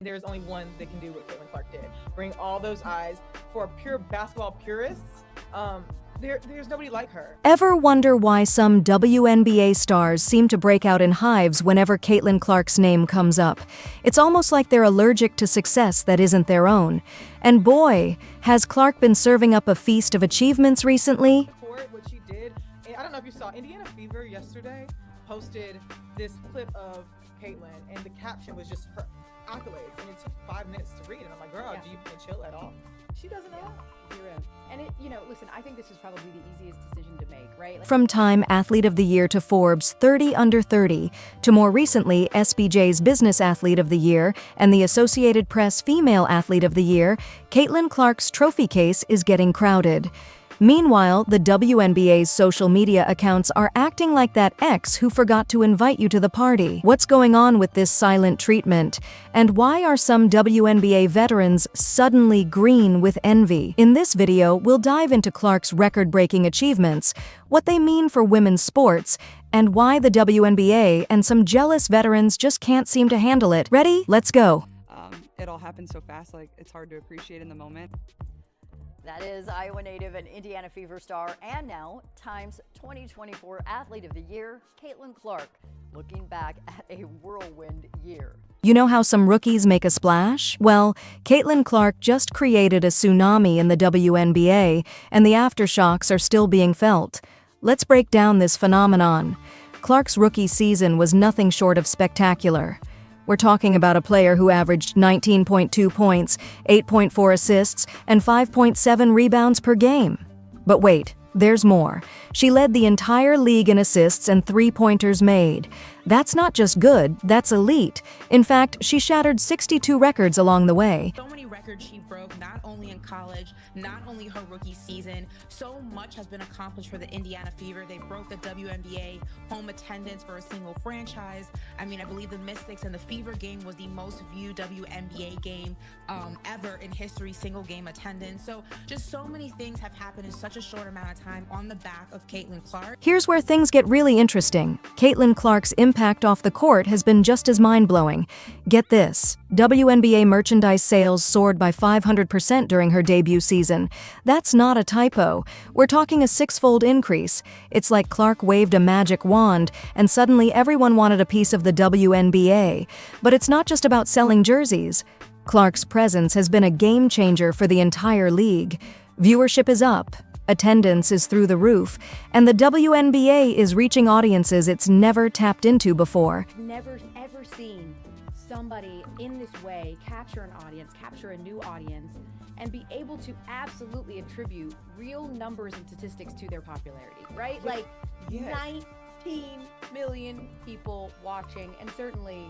There's only one that can do what Caitlin Clark did. Bring all those eyes. For pure basketball purists, there's nobody like her. Ever wonder why some WNBA stars seem to break out in hives whenever Caitlin Clark's name comes up? It's almost like they're allergic to success that isn't their own. And boy, has Clark been serving up a feast of achievements recently. What she did, and I don't know if you saw, Indiana Fever yesterday posted this clip of Caitlin, and the caption was just her accolades, and it took 5 minutes to read, and I'm like, girl, do you chill at all? She doesn't know. Zero. And listen, I think this is probably the easiest decision to make, right? From Time Athlete of the Year to Forbes 30 Under 30, to more recently SBJ's Business Athlete of the Year and the Associated Press Female Athlete of the Year, Caitlin Clark's trophy case is getting crowded. Meanwhile, the WNBA's social media accounts are acting like that ex who forgot to invite you to the party. What's going on with this silent treatment? And why are some WNBA veterans suddenly green with envy? In this video, we'll dive into Clark's record-breaking achievements, what they mean for women's sports, and why the WNBA and some jealous veterans just can't seem to handle it. Ready? Let's go. It all happened so fast, like it's hard to appreciate in the moment. That is Iowa native and Indiana Fever star, and now Time's 2024 Athlete of the Year, Caitlin Clark, looking back at a whirlwind year. You know how some rookies make a splash? Well, Caitlin Clark just created a tsunami in the WNBA, and the aftershocks are still being felt. Let's break down this phenomenon. Clark's rookie season was nothing short of spectacular. We're talking about a player who averaged 19.2 points, 8.4 assists, and 5.7 rebounds per game. But wait, there's more. She led the entire league in assists and three-pointers made. That's not just good, that's elite. In fact, she shattered 62 records along the way. So many records she broke, not only in college, not only her rookie season. So much has been accomplished for the Indiana Fever. They broke the WNBA home attendance for a single franchise. I believe the Mystics and the Fever game was the most viewed WNBA game ever in history, single game attendance. So just so many things have happened in such a short amount of time on the back of Caitlin Clark. Here's where things get really interesting. Caitlin Clark's impact off the court has been just as mind-blowing. Get this, WNBA merchandise sales soared by 500% during her debut season. That's not a typo. We're talking a six-fold increase. It's like Clark waved a magic wand, and suddenly everyone wanted a piece of the WNBA. But it's not just about selling jerseys. Clark's presence has been a game-changer for the entire league. Viewership is up. Attendance is through the roof, and the WNBA is reaching audiences it's never tapped into before. Never ever seen somebody in this way capture an audience, capture a new audience, and be able to absolutely attribute real numbers and statistics to their popularity, right? Like 19 million people watching, and certainly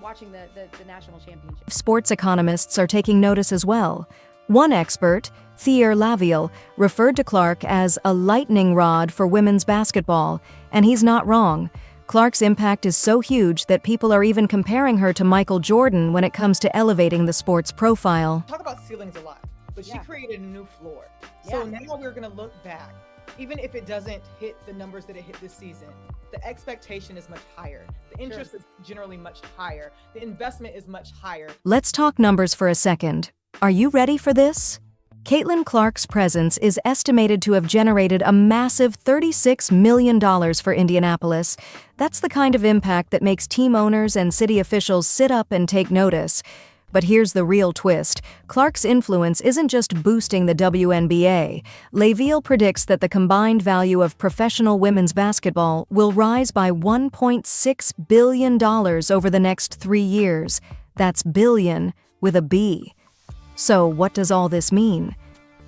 watching the national championship. Sports economists are taking notice as well. One expert, Thierry Lavielle, referred to Clark as a lightning rod for women's basketball, and he's not wrong. Clark's impact is so huge that people are even comparing her to Michael Jordan when it comes to elevating the sport's profile. Talk about ceilings a lot, but she created a new floor. So now we're going to look back. Even if it doesn't hit the numbers that it hit this season, the expectation is much higher. The interest is generally much higher. The investment is much higher. Let's talk numbers for a second. Are you ready for this? Caitlin Clark's presence is estimated to have generated a massive $36 million for Indianapolis. That's the kind of impact that makes team owners and city officials sit up and take notice. But here's the real twist. Clark's influence isn't just boosting the WNBA. Lavielle predicts that the combined value of professional women's basketball will rise by $1.6 billion over the next 3 years. That's billion with a B. So what does all this mean?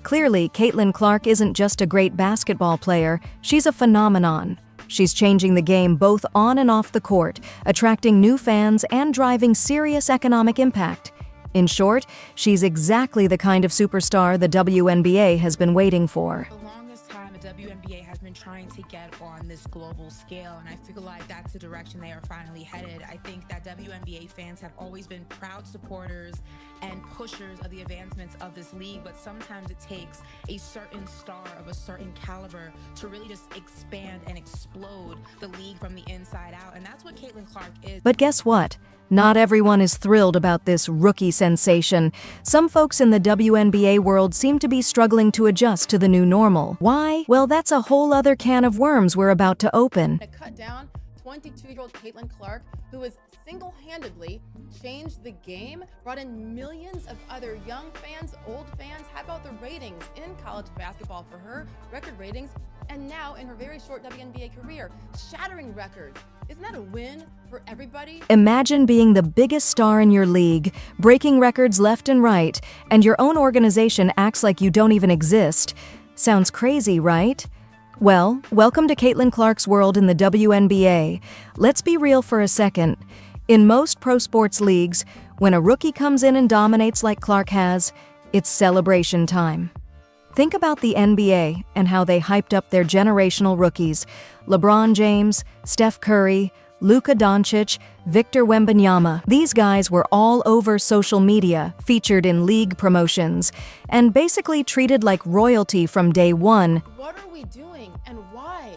Clearly, Caitlin Clark isn't just a great basketball player, she's a phenomenon. She's changing the game both on and off the court, attracting new fans and driving serious economic impact. In short, she's exactly the kind of superstar the WNBA has been waiting for. The longest time, the WNBA has been trying to get on this global scale, and I feel like that's the direction they are finally headed. I think that WNBA fans have always been proud supporters and pushers of the advancements of this league, but sometimes it takes a certain star of a certain caliber to really just expand and explode the league from the inside out, and that's what Caitlin Clark is. But guess what? Not everyone is thrilled about this rookie sensation. Some folks in the WNBA world seem to be struggling to adjust to the new normal. Why? Well, that's a whole other can of worms we're about to open. To cut down 22-year-old Caitlin Clark, who has single-handedly changed the game, brought in millions of other young fans, old fans. How about the ratings in college basketball for her? Record ratings. And now in her very short WNBA career, shattering records. Isn't that a win for everybody? Imagine being the biggest star in your league, breaking records left and right, and your own organization acts like you don't even exist. Sounds crazy, right? Well, welcome to Caitlin Clark's world in the WNBA. Let's be real for a second. In most pro sports leagues, when a rookie comes in and dominates like Clark has, it's celebration time. Think about the NBA and how they hyped up their generational rookies: LeBron James, Steph Curry, Luka Doncic, Victor Wembanyama. These guys were all over social media, featured in league promotions, and basically treated like royalty from day one. What are we doing and why?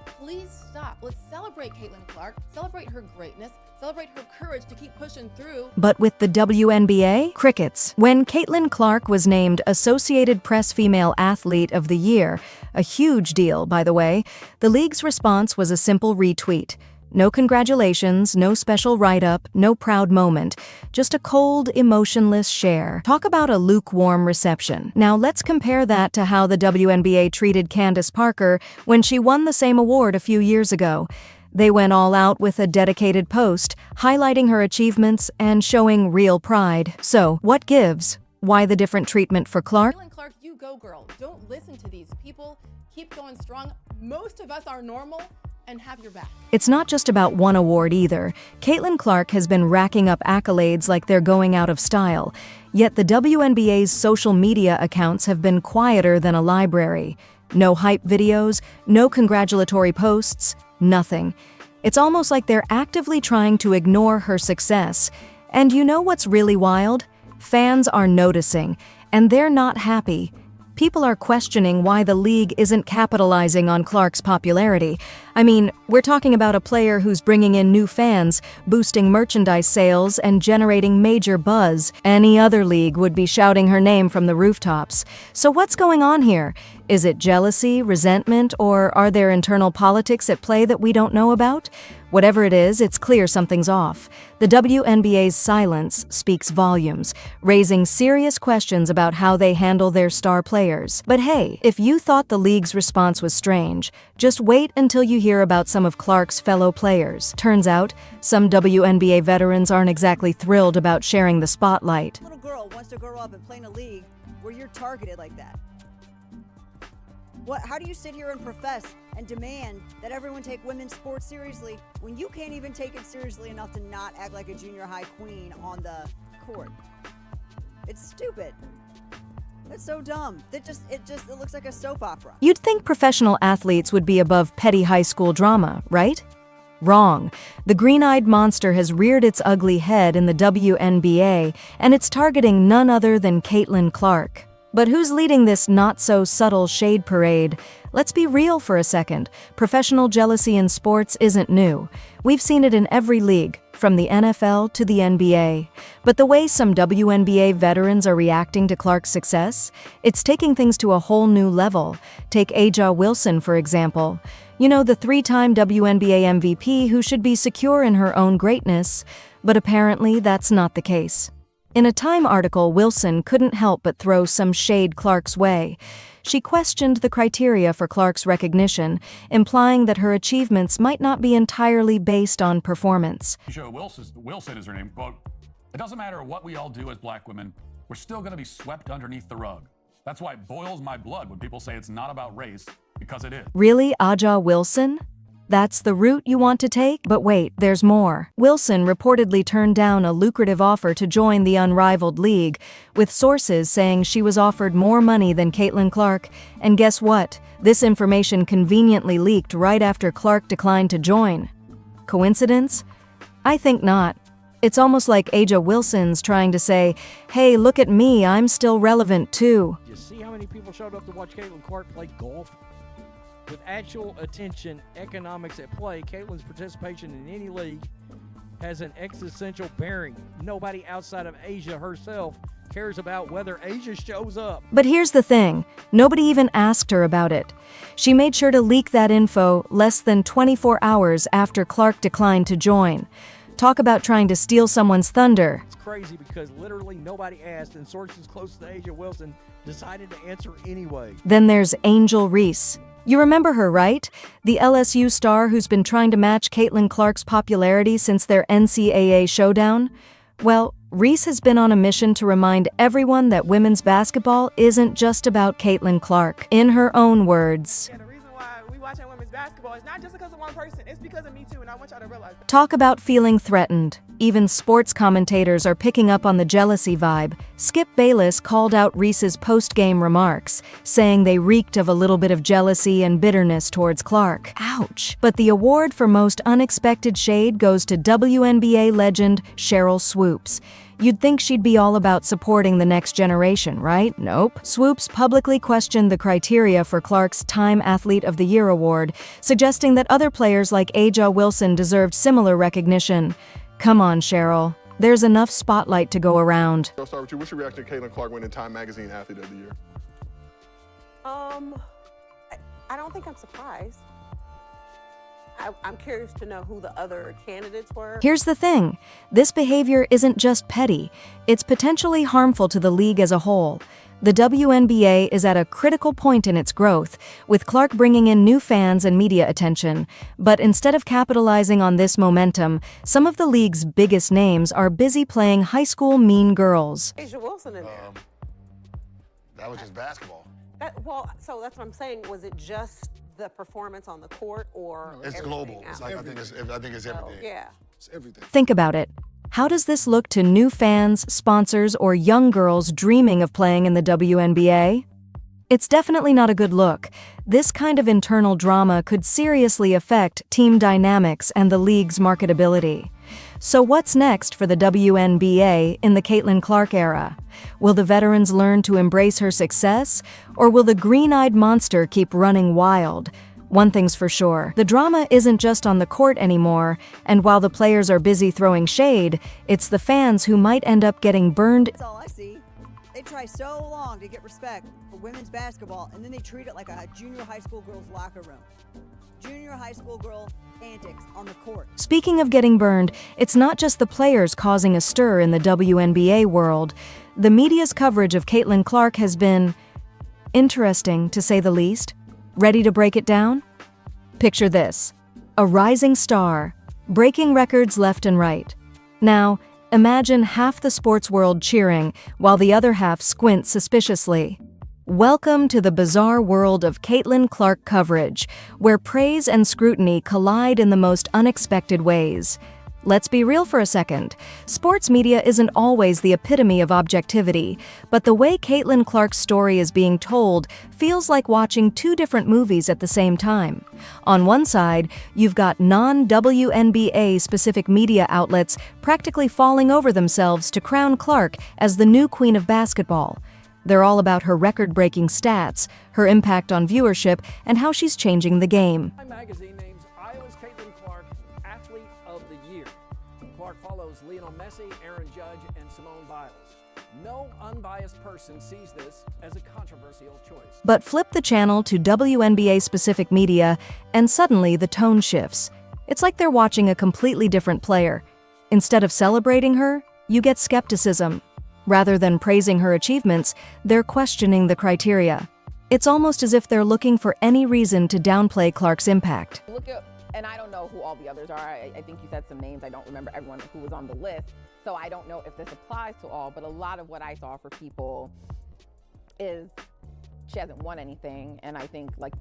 Please stop. Let's celebrate Caitlin Clark, celebrate her greatness, celebrate her courage to keep pushing through. But with the WNBA, crickets. When Caitlin Clark was named Associated Press Female Athlete of the Year, a huge deal, by the way, the league's response was a simple retweet. No congratulations, no special write-up, no proud moment. Just a cold, emotionless share. Talk about a lukewarm reception. Now let's compare that to how the WNBA treated Candace Parker when she won the same award a few years ago. They went all out with a dedicated post, highlighting her achievements and showing real pride. So, what gives? Why the different treatment for Clark? Caitlin Clark, you go, girl. Don't listen to these people. Keep going strong. Most of us are normal and have your back. It's not just about one award either. Caitlin Clark has been racking up accolades like they're going out of style. Yet the WNBA's social media accounts have been quieter than a library. No hype videos, no congratulatory posts, nothing. It's almost like they're actively trying to ignore her success. And you know what's really wild? Fans are noticing, and they're not happy. People are questioning why the league isn't capitalizing on Clark's popularity. I mean, we're talking about a player who's bringing in new fans, boosting merchandise sales, and generating major buzz. Any other league would be shouting her name from the rooftops. So what's going on here? Is it jealousy, resentment, or are there internal politics at play that we don't know about? Whatever it is, it's clear something's off. The WNBA's silence speaks volumes, raising serious questions about how they handle their star players. But hey, if you thought the league's response was strange, just wait until you hear about some of Clark's fellow players. Turns out, some WNBA veterans aren't exactly thrilled about sharing the spotlight. Little girl wants to grow up and play in a league where you're targeted like that. How do you sit here and profess and demand that everyone take women's sports seriously when you can't even take it seriously enough to not act like a junior high queen on the court? It's stupid. It's so dumb. It looks like a soap opera. You'd think professional athletes would be above petty high school drama, right? Wrong. The green-eyed monster has reared its ugly head in the WNBA, and it's targeting none other than Caitlin Clark. But who's leading this not-so-subtle shade parade? Let's be real for a second. Professional jealousy in sports isn't new. We've seen it in every league, from the NFL to the NBA. But the way some WNBA veterans are reacting to Clark's success, it's taking things to a whole new level. Take AJaWilson, for example. You know, the three-time WNBA MVP who should be secure in her own greatness. But apparently that's not the case. In a Time article, Wilson couldn't help but throw some shade Clark's way. She questioned the criteria for Clark's recognition, implying that her achievements might not be entirely based on performance. AJaWilson is her name. Quote, "It doesn't matter what we all do as black women, we're still going to be swept underneath the rug. That's why it boils my blood when people say it's not about race, because it is." Really, AJaWilson? That's the route you want to take? But wait, there's more. Wilson reportedly turned down a lucrative offer to join the unrivaled league, with sources saying she was offered more money than Caitlin Clark. And guess what? This information conveniently leaked right after Clark declined to join. Coincidence? I think not. It's almost like AJaWilson's trying to say, hey, look at me, I'm still relevant too. You see how many people showed up to watch Caitlin Clark play golf? With actual attention, economics at play, Caitlin's participation in any league has an existential bearing. Nobody outside of Asia herself cares about whether Asia shows up. But here's the thing, nobody even asked her about it. She made sure to leak that info less than 24 hours after Clark declined to join. Talk about trying to steal someone's thunder. It's crazy because literally nobody asked, and sources close to AJaWilson decided to answer anyway. Then there's Angel Reese. You remember her, right? The LSU star who's been trying to match Caitlin Clark's popularity since their NCAA showdown? Well, Reese has been on a mission to remind everyone that women's basketball isn't just about Caitlin Clark. In her own words, the reason why we watching women's basketball is not just because of one person, it's because of me too, and I want y'all to realize that. talk about feeling threatened. Even sports commentators are picking up on the jealousy vibe. Skip Bayless called out Reese's post-game remarks, saying they reeked of a little bit of jealousy and bitterness towards Clark. Ouch. But the award for most unexpected shade goes to WNBA legend Cheryl Swoops. You'd think she'd be all about supporting the next generation, right? Nope. Swoops publicly questioned the criteria for Clark's Time Athlete of the Year award, suggesting that other players like AJaWilson deserved similar recognition. Come on, Cheryl. There's enough spotlight to go around. I'll start with you. What's your reaction to Caitlin Clark winning Time Magazine Athlete of the Year? I don't think I'm surprised. I'm curious to know who the other candidates were. Here's the thing. This behavior isn't just petty. It's potentially harmful to the league as a whole. The WNBA is at a critical point in its growth, with Clark bringing in new fans and media attention. But instead of capitalizing on this momentum, some of the league's biggest names are busy playing high school mean girls. AJaWilson in there. That was just basketball. So that's what I'm saying. Was it just the performance on the court, or It's global. It's like, I think it's everything. Yeah. It's everything. Think about it. How does this look to new fans, sponsors, or young girls dreaming of playing in the WNBA? It's definitely not a good look. This kind of internal drama could seriously affect team dynamics and the league's marketability. So what's next for the WNBA in the Caitlin Clark era? Will the veterans learn to embrace her success, or will the green-eyed monster keep running wild? One thing's for sure, the drama isn't just on the court anymore, and while the players are busy throwing shade, it's the fans who might end up getting burned. That's all I see. They try so long to get respect for women's basketball, and then they treat it like a junior high school girl's locker room. Junior high school girl antics on the court. Speaking of getting burned, it's not just the players causing a stir in the WNBA world. The media's coverage of Caitlin Clark has been interesting, to say the least. Ready to break it down? Picture this: a rising star, breaking records left and right. Now, imagine half the sports world cheering while the other half squints suspiciously. Welcome to the bizarre world of Caitlin Clark coverage, where praise and scrutiny collide in the most unexpected ways. Let's be real for a second. Sports media isn't always the epitome of objectivity, but the way Caitlin Clark's story is being told feels like watching two different movies at the same time. On one side, you've got non-WNBA specific media outlets practically falling over themselves to crown Clark as the new queen of basketball. They're all about her record-breaking stats, her impact on viewership, and how she's changing the game. Time Magazine names Iowa's Caitlin Clark Athlete of the Year. Clark follows Lionel Messi, Aaron Judge, and Simone Biles. No unbiased person sees this as a controversial choice. But flip the channel to WNBA-specific media, and suddenly the tone shifts. It's like they're watching a completely different player. Instead of celebrating her, you get skepticism. Rather than praising her achievements, they're questioning the criteria. It's almost as if they're looking for any reason to downplay Clark's impact. Look at, and I don't know who all the others are. I think you said some names. I don't remember everyone who was on the list. So I don't know if this applies to all, but a lot of what I saw for people is she hasn't won anything. And I think like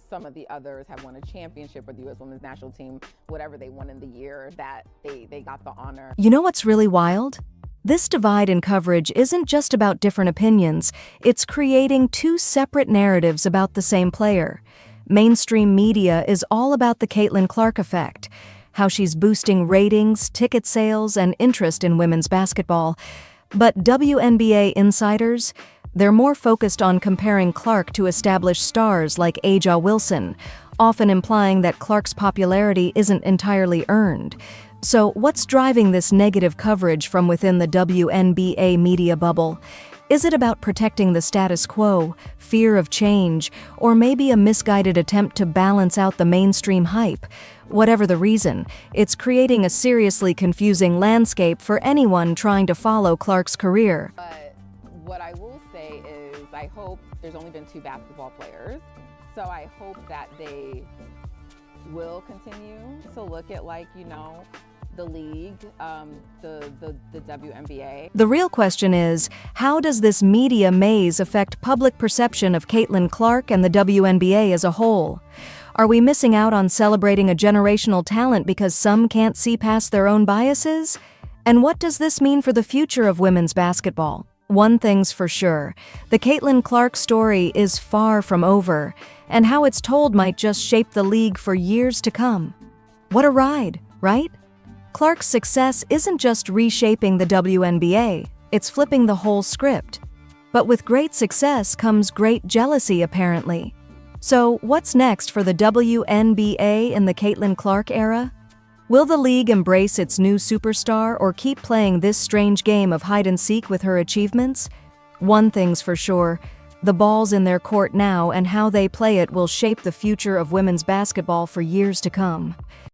some of the others have won a championship, or the U.S. Women's National Team, whatever they won in the year that they got the honor. You know what's really wild? This divide in coverage isn't just about different opinions, it's creating two separate narratives about the same player. Mainstream media is all about the Caitlin Clark effect. how she's boosting ratings, ticket sales, and interest in women's basketball. But WNBA insiders, they're more focused on comparing Clark to established stars like AJaWilson, often implying that Clark's popularity isn't entirely earned. So what's driving this negative coverage from within the WNBA media bubble? Is it about protecting the status quo, fear of change, or maybe a misguided attempt to balance out the mainstream hype? Whatever the reason, it's creating a seriously confusing landscape for anyone trying to follow Clark's career. But what I will say is I hope there's only been 2 basketball players, so I hope that they will continue to look at, like, you know, the league, the WNBA. The real question is, how does this media maze affect public perception of Caitlin Clark and the WNBA as a whole? Are we missing out on celebrating a generational talent because some can't see past their own biases? And what does this mean for the future of women's basketball? One thing's for sure, the Caitlin Clark story is far from over, and how it's told might just shape the league for years to come. What a ride, right? Clark's success isn't just reshaping the WNBA, it's flipping the whole script. But with great success comes great jealousy, apparently. So, what's next for the WNBA in the Caitlin Clark era? Will the league embrace its new superstar or keep playing this strange game of hide-and-seek with her achievements? One thing's for sure, the ball's in their court now, and how they play it will shape the future of women's basketball for years to come.